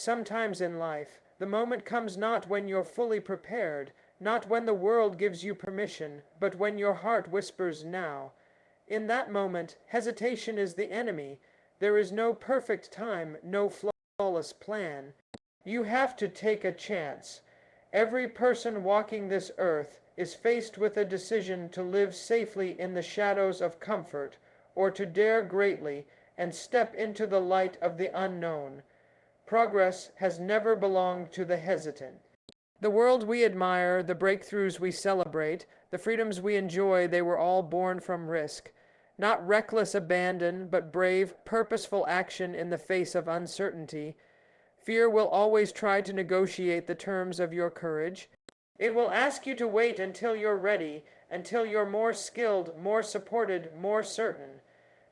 Sometimes in life, the moment comes not when you're fully prepared, not when the world gives you permission, but when your heart whispers now. In that moment, hesitation is the enemy. There is no perfect time, no flawless plan. You have to take a chance. Every person walking this earth is faced with a decision to live safely in the shadows of comfort, or to dare greatly and step into the light of the unknown. Progress has never belonged to the hesitant. The world we admire, the breakthroughs we celebrate, the freedoms we enjoy, they were all born from risk. Not reckless abandon, but brave, purposeful action in the face of uncertainty. Fear will always try to negotiate the terms of your courage. It will ask you to wait until you're ready, until you're more skilled, more supported, more certain.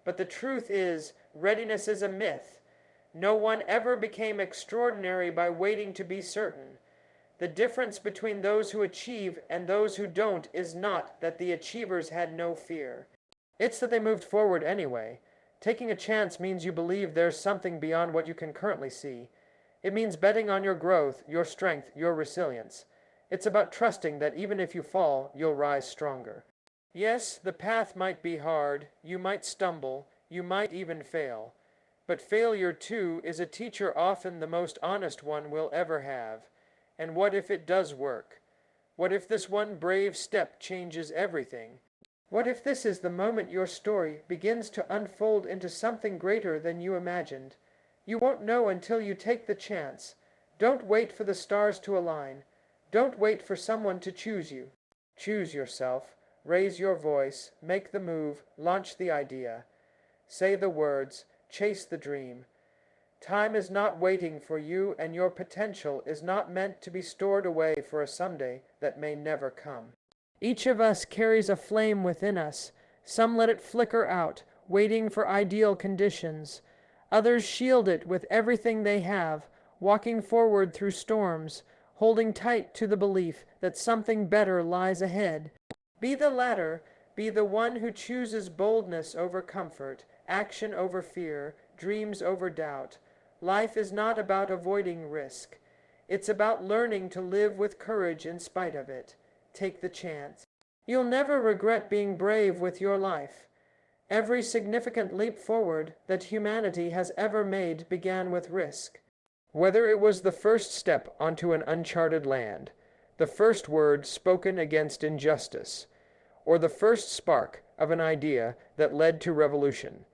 But the truth is, readiness is a myth. No one ever became extraordinary by waiting to be certain. The difference between those who achieve and those who don't is not that the achievers had no fear. It's that they moved forward anyway. Taking a chance means you believe there's something beyond what you can currently see. It means betting on your growth, your strength, your resilience. It's about trusting that even if you fall, you'll rise stronger. Yes, the path might be hard, you might stumble, you might even fail. But failure, too, is a teacher, often the most honest one we'll ever have. And what if it does work? What if this one brave step changes everything? What if this is the moment your story begins to unfold into something greater than you imagined? You won't know until you take the chance. Don't wait for the stars to align. Don't wait for someone to choose you. Choose yourself. Raise your voice. Make the move. Launch the idea. Say the words. Chase the dream. Time is not waiting for you, and your potential is not meant to be stored away for a someday that may never come. Each of us carries a flame within us. Some let it flicker out, waiting for ideal conditions. Others shield it with everything they have, walking forward through storms, holding tight to the belief that something better lies ahead. Be the latter. Be the one who chooses boldness over comfort, action over fear, dreams over doubt. Life is not about avoiding risk. It's about learning to live with courage in spite of it. Take the chance. You'll never regret being brave with your life. Every significant leap forward that humanity has ever made began with risk. Whether it was the first step onto an uncharted land, the first word spoken against injustice, or the first spark of an idea that led to revolution,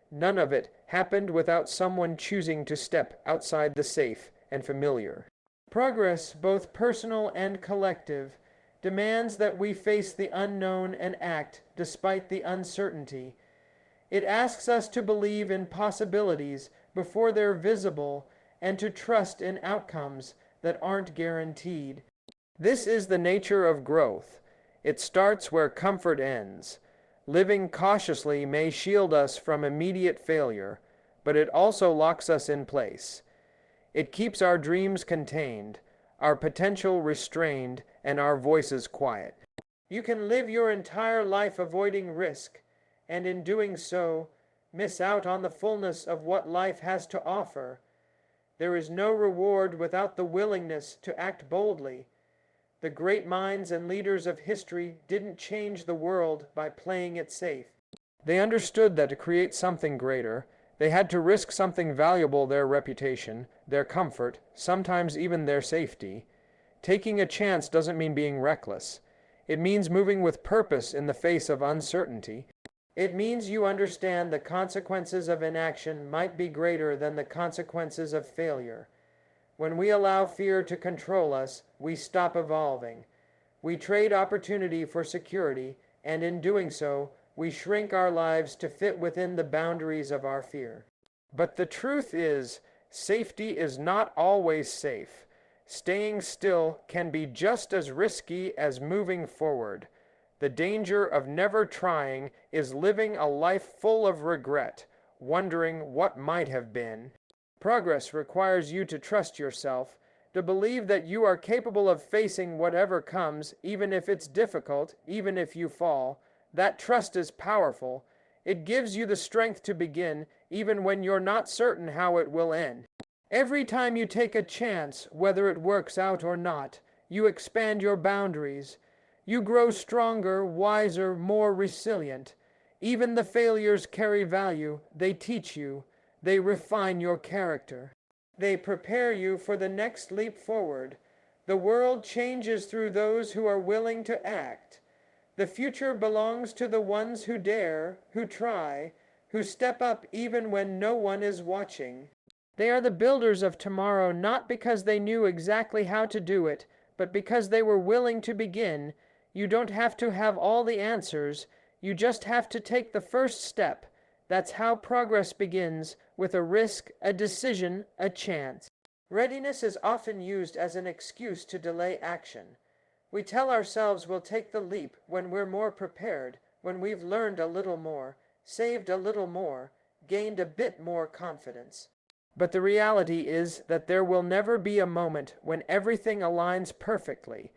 none of it happened without someone choosing to step outside the safe and familiar. Progress, both personal and collective, demands that we face the unknown and act despite the uncertainty. It asks us to believe in possibilities before they're visible and to trust in outcomes that aren't guaranteed. This is the nature of growth. It starts where comfort ends. Living cautiously may shield us from immediate failure, but it also locks us in place. It keeps our dreams contained, our potential restrained, and our voices quiet. You can live your entire life avoiding risk, and in doing so, miss out on the fullness of what life has to offer. There is no reward without the willingness to act boldly. The great minds and leaders of history didn't change the world by playing it safe. They understood that to create something greater, they had to risk something valuable: their reputation, their comfort, sometimes even their safety. Taking a chance doesn't mean being reckless. It means moving with purpose in the face of uncertainty. It means you understand the consequences of inaction might be greater than the consequences of failure. When we allow fear to control us, we stop evolving. We trade opportunity for security, and in doing so, we shrink our lives to fit within the boundaries of our fear. But the truth is, safety is not always safe. Staying still can be just as risky as moving forward. The danger of never trying is living a life full of regret, wondering what might have been. Progress requires you to trust yourself, to believe that you are capable of facing whatever comes, even if it's difficult, even if you fall. That trust is powerful. It gives you the strength to begin, even when you're not certain how it will end. Every time you take a chance, whether it works out or not, you expand your boundaries. You grow stronger, wiser, more resilient. Even the failures carry value. They teach you. They refine your character. They prepare you for the next leap forward. The world changes through those who are willing to act. The future belongs to the ones who dare, who try, who step up even when no one is watching. They are the builders of tomorrow not because they knew exactly how to do it, but because they were willing to begin. You don't have to have all the answers. You just have to take the first step. That's how progress begins, with a risk, a decision, a chance. Readiness is often used as an excuse to delay action. We tell ourselves we'll take the leap when we're more prepared, when we've learned a little more, saved a little more, gained a bit more confidence. But the reality is that there will never be a moment when everything aligns perfectly.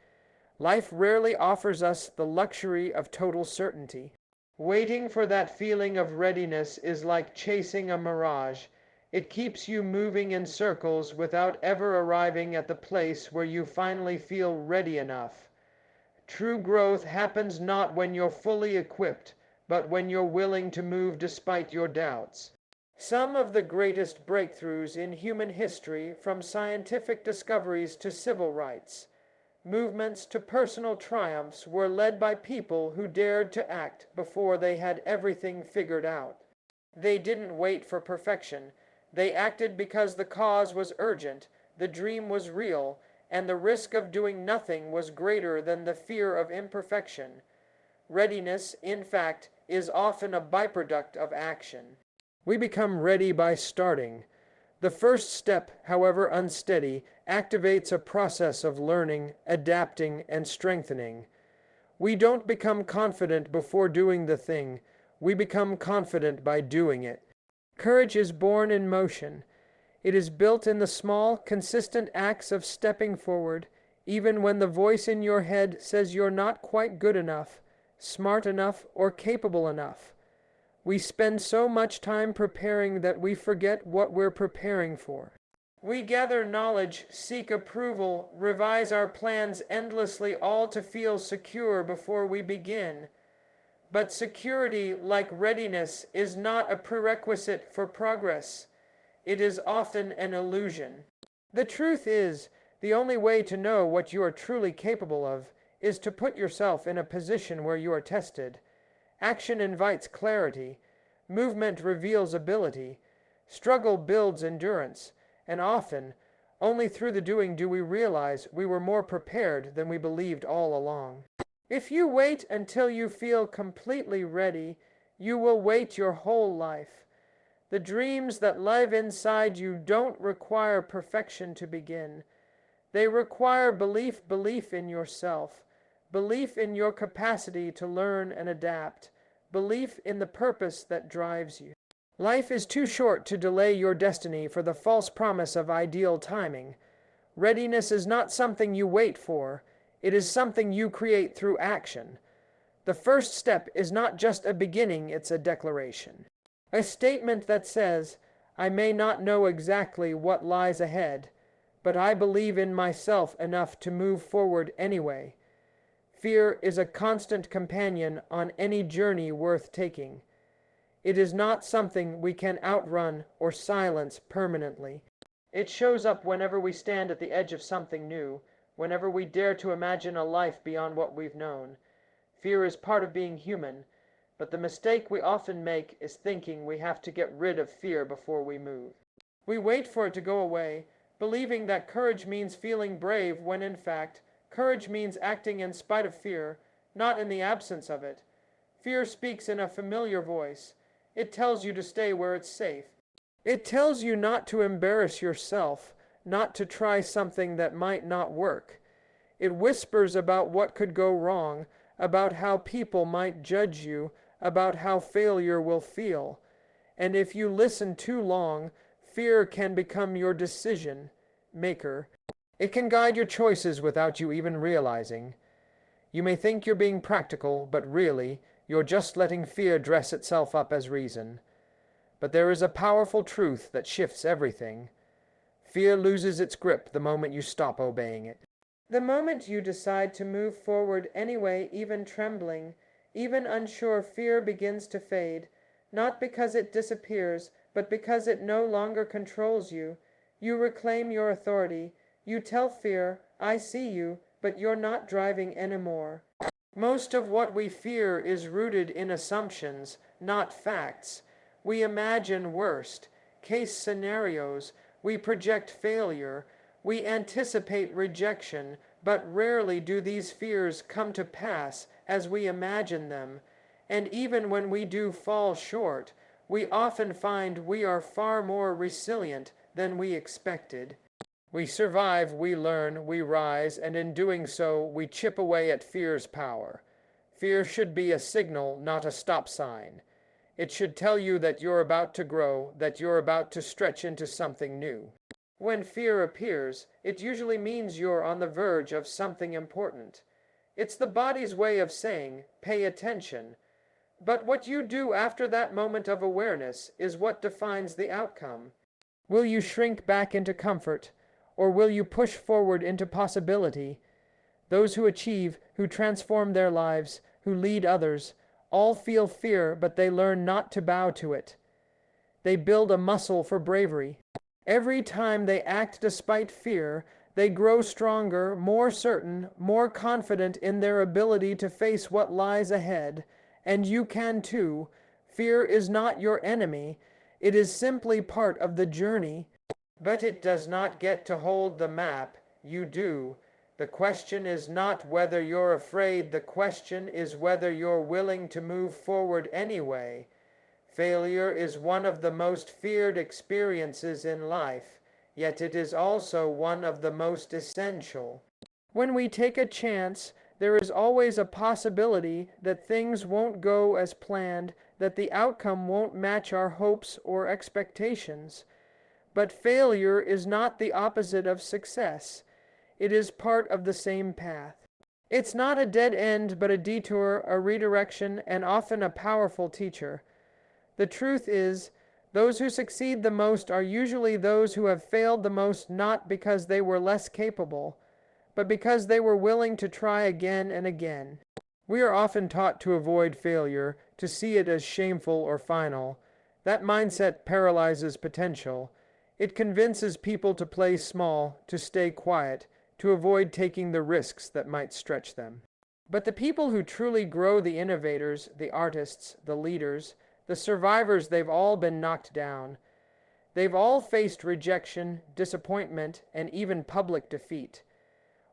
Life rarely offers us the luxury of total certainty. Waiting for that feeling of readiness is like chasing a mirage. It keeps you moving in circles without ever arriving at the place where you finally feel ready enough. True growth happens not when you're fully equipped, but when you're willing to move despite your doubts. Some of the greatest breakthroughs in human history, from scientific discoveries to civil rights, movements to personal triumphs, were led by people who dared to act before they had everything figured out. They didn't wait for perfection. They acted because the cause was urgent, the dream was real, and the risk of doing nothing was greater than the fear of imperfection. Readiness, in fact, is often a byproduct of action. We become ready by starting. The first step, however unsteady, activates a process of learning, adapting, and strengthening. We don't become confident before doing the thing. We become confident by doing it. Courage is born in motion. It is built in the small, consistent acts of stepping forward, even when the voice in your head says you're not quite good enough, smart enough, or capable enough. We spend so much time preparing that we forget what we're preparing for. We gather knowledge, seek approval, revise our plans endlessly, all to feel secure before we begin. But security, like readiness, is not a prerequisite for progress. It is often an illusion. The truth is, the only way to know what you are truly capable of is to put yourself in a position where you are tested. Action invites clarity. Movement reveals ability. Struggle builds endurance. And often, only through the doing do we realize we were more prepared than we believed all along. If you wait until you feel completely ready, you will wait your whole life. The dreams that live inside you don't require perfection to begin. They require belief in yourself, belief in your capacity to learn and adapt, belief in the purpose that drives you. Life is too short to delay your destiny for the false promise of ideal timing. Readiness is not something you wait for. It is something you create through action. The first step is not just a beginning, it's a declaration. A statement that says, I may not know exactly what lies ahead, but I believe in myself enough to move forward anyway. Fear is a constant companion on any journey worth taking. It is not something we can outrun or silence permanently. It shows up whenever we stand at the edge of something new, whenever we dare to imagine a life beyond what we've known. Fear is part of being human, but the mistake we often make is thinking we have to get rid of fear before we move. We wait for it to go away, believing that courage means feeling brave when in fact, courage means acting in spite of fear, not in the absence of it. Fear speaks in a familiar voice. It tells you to stay where it's safe. It tells you not to embarrass yourself, not to try something that might not work. It whispers about what could go wrong, about how people might judge you, about how failure will feel. And if you listen too long, fear can become your decision maker. It can guide your choices without you even realizing. You may think you're being practical, but really, you're just letting fear dress itself up as reason. But there is a powerful truth that shifts everything. Fear loses its grip the moment you stop obeying it. The moment you decide to move forward anyway, even trembling, even unsure, fear begins to fade, not because it disappears, but because it no longer controls you. You reclaim your authority. You tell fear, I see you, but you're not driving anymore. Most of what we fear is rooted in assumptions, not facts. We imagine worst case scenarios. We project failure. We anticipate rejection, but rarely do these fears come to pass as we imagine them. And even when we do fall short, we often find we are far more resilient than we expected. We survive, we learn, we rise, and in doing so, we chip away at fear's power. Fear should be a signal, not a stop sign. It should tell you that you're about to grow, that you're about to stretch into something new. When fear appears, it usually means you're on the verge of something important. It's the body's way of saying, pay attention. But what you do after that moment of awareness is what defines the outcome. Will you shrink back into comfort, or will you push forward into possibility? Those who achieve, who transform their lives, who lead others, all feel fear, but they learn not to bow to it. They build a muscle for bravery. Every time they act despite fear, they grow stronger, more certain, more confident in their ability to face what lies ahead. And you can too. Fear is not your enemy. It is simply part of the journey. But it does not get to hold the map. You do. The question is not whether you're afraid. The question is whether you're willing to move forward anyway. Failure is one of the most feared experiences in life, yet it is also one of the most essential. When we take a chance, there is always a possibility that things won't go as planned, that the outcome won't match our hopes or expectations. But failure is not the opposite of success. It is part of the same path. It's not a dead end, but a detour, a redirection, and often a powerful teacher. The truth is, those who succeed the most are usually those who have failed the most, not because they were less capable, but because they were willing to try again and again. We are often taught to avoid failure, to see it as shameful or final. That mindset paralyzes potential. It convinces people to play small, to stay quiet, to avoid taking the risks that might stretch them. But the people who truly grow, the innovators, the artists, the leaders, the survivors, they've all been knocked down. They've all faced rejection, disappointment, and even public defeat.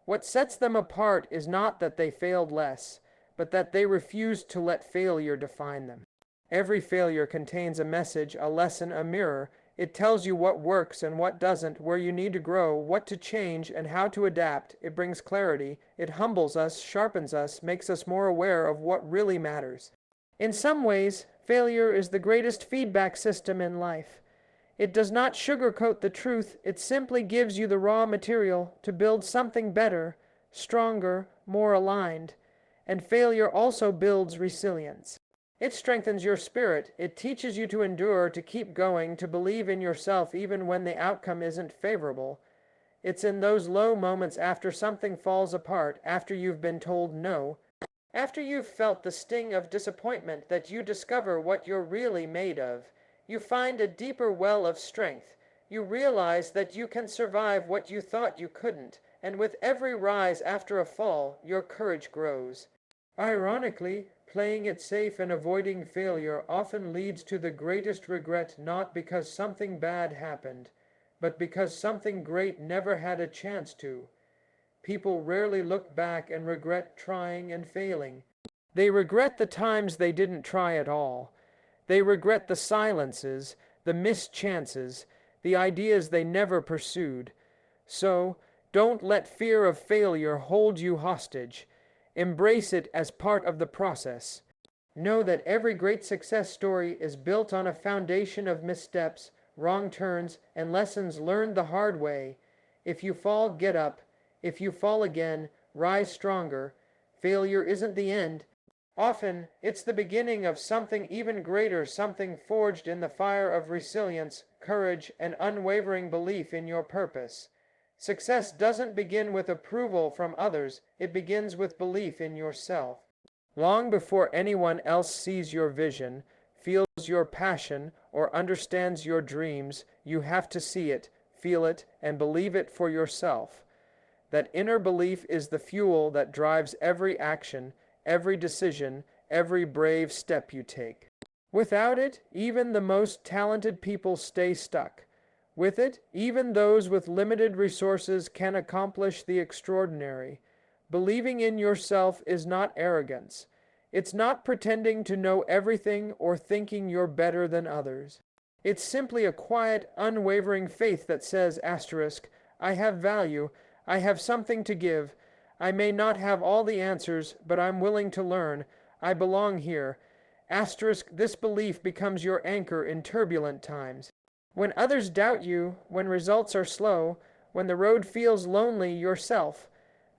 What sets them apart is not that they failed less, but that they refused to let failure define them. Every failure contains a message, a lesson, a mirror. It tells you what works and what doesn't, where you need to grow, what to change, and how to adapt. It brings clarity. It humbles us, sharpens us, makes us more aware of what really matters. In some ways, failure is the greatest feedback system in life. It does not sugarcoat the truth. It simply gives you the raw material to build something better, stronger, more aligned. And failure also builds resilience. It strengthens your spirit. It teaches you to endure, to keep going, to believe in yourself even when the outcome isn't favorable. It's in those low moments after something falls apart, after you've been told no, after you've felt the sting of disappointment, that you discover what you're really made of. You find a deeper well of strength. You realize that you can survive what you thought you couldn't, and with every rise after a fall, your courage grows. Ironically, playing it safe and avoiding failure often leads to the greatest regret, not because something bad happened, but because something great never had a chance to. People rarely look back and regret trying and failing. They regret the times they didn't try at all. They regret the silences, the missed chances, the ideas they never pursued. So, don't let fear of failure hold you hostage. Embrace it as part of the process. Know that every great success story is built on a foundation of missteps, wrong turns, and lessons learned the hard way. If you fall, get up. If you fall again, rise stronger. Failure isn't the end. Often, it's the beginning of something even greater, something forged in the fire of resilience, courage, and unwavering belief in your purpose. Success doesn't begin with approval from others, it begins with belief in yourself. Long before anyone else sees your vision, feels your passion, or understands your dreams, you have to see it, feel it, and believe it for yourself. That inner belief is the fuel that drives every action, every decision, every brave step you take. Without it, even the most talented people stay stuck. With it, even those with limited resources can accomplish the extraordinary. Believing in yourself is not arrogance. It's not pretending to know everything or thinking you're better than others. It's simply a quiet, unwavering faith that says, I have value, I have something to give. I may not have all the answers, but I'm willing to learn. I belong here. This belief becomes your anchor in turbulent times. When others doubt you, when results are slow, when the road feels lonely yourself,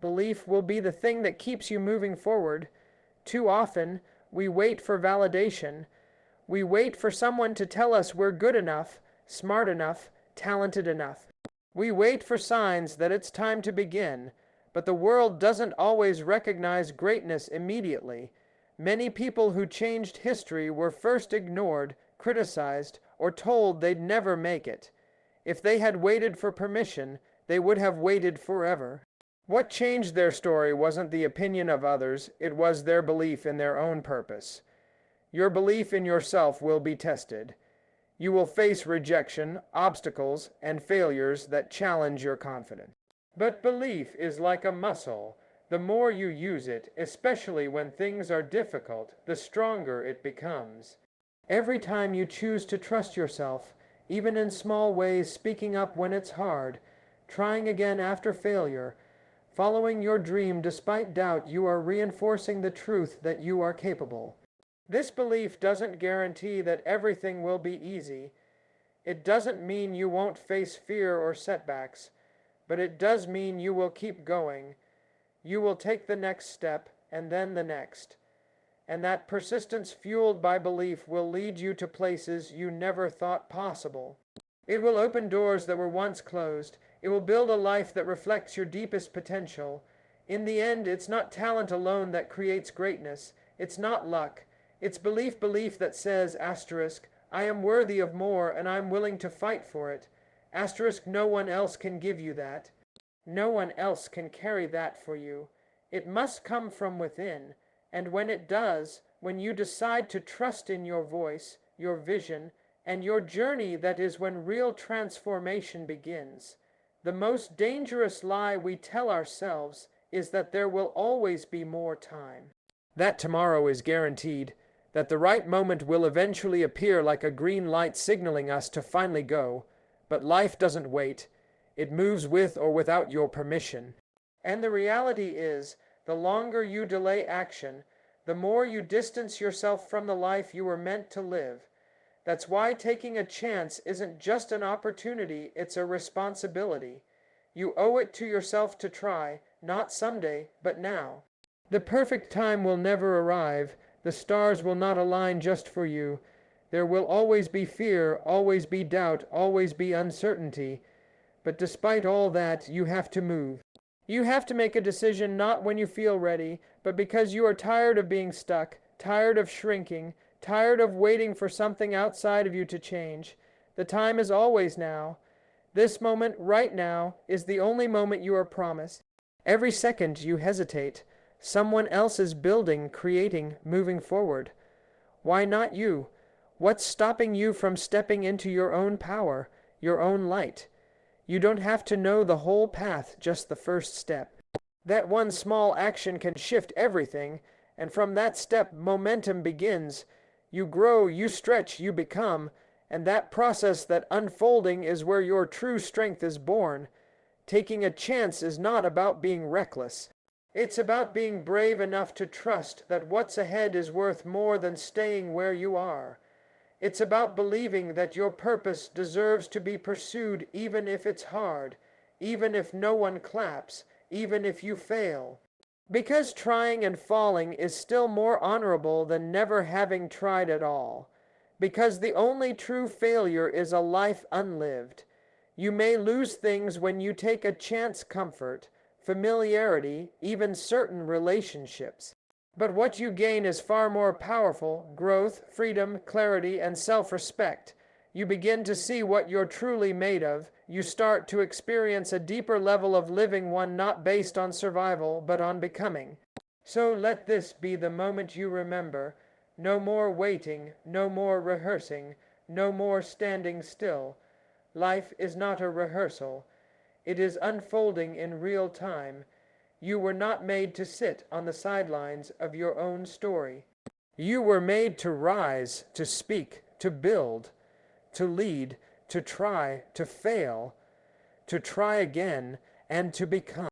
belief will be the thing that keeps you moving forward. Too often, we wait for validation. We wait for someone to tell us we're good enough, smart enough, talented enough. We wait for signs that it's time to begin, but the world doesn't always recognize greatness immediately. Many people who changed history were first ignored, criticized, or told they'd never make it. If they had waited for permission, they would have waited forever. What changed their story wasn't the opinion of others, it was their belief in their own purpose. Your belief in yourself will be tested. You will face rejection, obstacles, and failures that challenge your confidence. But belief is like a muscle. The more you use it, especially when things are difficult, the stronger it becomes. Every time you choose to trust yourself, even in small ways, speaking up when it's hard, trying again after failure, following your dream despite doubt, you are reinforcing the truth that you are capable. This belief doesn't guarantee that everything will be easy. It doesn't mean you won't face fear or setbacks, but it does mean you will keep going. You will take the next step, and then the next. And that persistence fueled by belief will lead you to places you never thought possible. It will open doors that were once closed. It will build a life that reflects your deepest potential. In the end, it's not talent alone that creates greatness. It's not luck. It's belief that says, I am worthy of more and I'm willing to fight for it. No one else can give you that. No one else can carry that for you. It must come from within. And when it does, when you decide to trust in your voice, your vision, and your journey, that is when real transformation begins. The most dangerous lie we tell ourselves is that there will always be more time. That tomorrow is guaranteed, that the right moment will eventually appear like a green light signaling us to finally go. But life doesn't wait. It moves with or without your permission. And the reality is, the longer you delay action, the more you distance yourself from the life you were meant to live. That's why taking a chance isn't just an opportunity, it's a responsibility. You owe it to yourself to try, not someday, but now. The perfect time will never arrive. The stars will not align just for you. There will always be fear, always be doubt, always be uncertainty. But despite all that, you have to move. You have to make a decision not when you feel ready, but because you are tired of being stuck, tired of shrinking, tired of waiting for something outside of you to change. The time is always now. This moment, right now, is the only moment you are promised. Every second you hesitate, someone else is building, creating, moving forward. Why not you? What's stopping you from stepping into your own power, your own light? You don't have to know the whole path, just the first step. That one small action can shift everything, and from that step momentum begins. You grow, you stretch, you become, and that process, that unfolding, is where your true strength is born. Taking a chance is not about being reckless. It's about being brave enough to trust that what's ahead is worth more than staying where you are. It's about believing that your purpose deserves to be pursued even if it's hard, even if no one claps, even if you fail. Because trying and falling is still more honorable than never having tried at all. Because the only true failure is a life unlived. You may lose things when you take a chance comfort, familiarity, even certain relationships. But what you gain is far more powerful: growth, freedom, clarity, and self-respect. You begin to see what you're truly made of. You start to experience a deeper level of living, one not based on survival, but on becoming. So let this be the moment you remember. No more waiting, no more rehearsing, no more standing still. Life is not a rehearsal. It is unfolding in real time. You were not made to sit on the sidelines of your own story. You were made to rise, to speak, to build, to lead, to try, to fail, to try again, and to become.